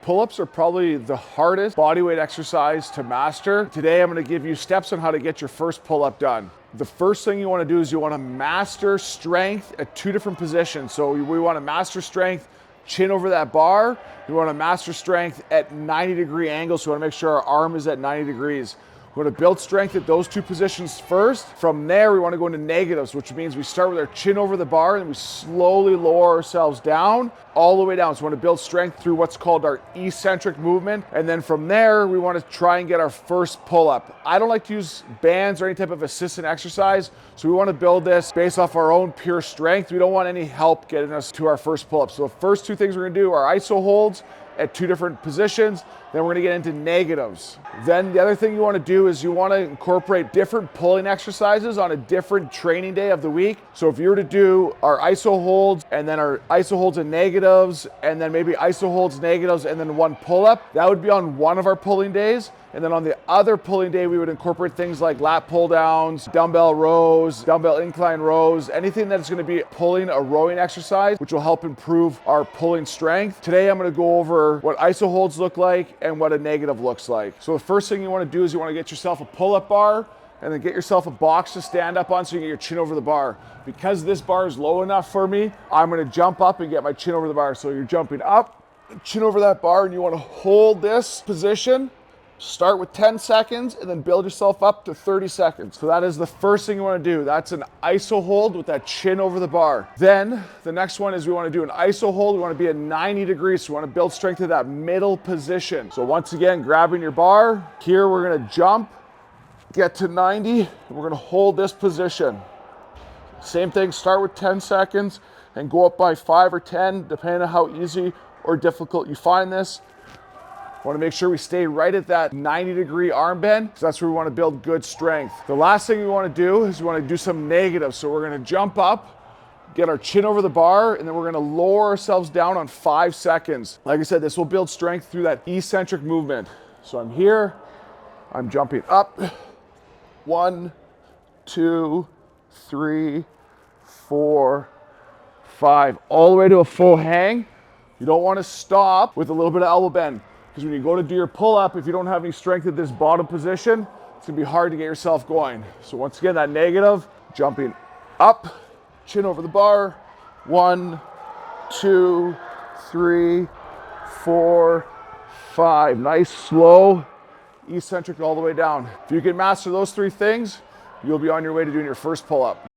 Pull-ups are probably the hardest bodyweight exercise to master. Today, I'm gonna give you steps on how to get your first pull-up done. The first thing you wanna do is you wanna master strength at 2 different positions. So we wanna master strength, chin over that bar. We wanna master strength at 90-degree angles. So we wanna make sure our arm is at 90 degrees. We want to build strength at those 2 positions first. From there, we want to go into negatives, which means we start with our chin over the bar and we slowly lower ourselves down, all the way down. So we want to build strength through what's called our eccentric movement. And then from there, we want to try and get our first pull-up. I don't like to use bands or any type of assistant exercise. So we want to build this based off our own pure strength. We don't want any help getting us to our first pull-up. So the first 2 things we're going to do are iso holds at 2 different positions. Then we're gonna get into negatives. Then the other thing you wanna do is you wanna incorporate different pulling exercises on a different training day of the week. So if you were to do our iso holds and then our iso holds and negatives, and then maybe iso holds, negatives, and then 1 pull-up, that would be on one of our pulling days. And then on the other pulling day, we would incorporate things like lat pull downs, dumbbell rows, dumbbell incline rows, anything that's gonna be pulling a rowing exercise, which will help improve our pulling strength. Today, I'm gonna go over what iso holds look like and what a negative looks like. So the first thing you wanna do is you wanna get yourself a pull-up bar and then get yourself a box to stand up on so you can get your chin over the bar. Because this bar is low enough for me, I'm gonna jump up and get my chin over the bar. So you're jumping up, chin over that bar, and you wanna hold this position. Start with 10 seconds and then build yourself up to 30 seconds. So that is the first thing you wanna do. That's an iso hold with that chin over the bar. Then the next one is we wanna do an iso hold. We wanna be at 90 degrees. So we wanna build strength to that middle position. So once again, grabbing your bar. Here we're gonna jump, get to 90, and we're gonna hold this position. Same thing, start with 10 seconds and go up by 5 or 10, depending on how easy or difficult you find this. We want to make sure we stay right at that 90-degree arm bend, because that's where we want to build good strength. The last thing we want to do is we want to do some negatives. So we're going to jump up, get our chin over the bar, and then we're going to lower ourselves down on 5 seconds. Like I said, this will build strength through that eccentric movement. So I'm here, I'm jumping up. 1, 2, 3, 4, 5, all the way to a full hang. You don't want to stop with a little bit of elbow bend. Because when you go to do your pull-up, if you don't have any strength at this bottom position, it's gonna be hard to get yourself going. So once again, that negative, jumping up, chin over the bar. 1, 2, 3, 4, 5. Nice, slow, eccentric all the way down. If you can master those 3 things, you'll be on your way to doing your first pull-up.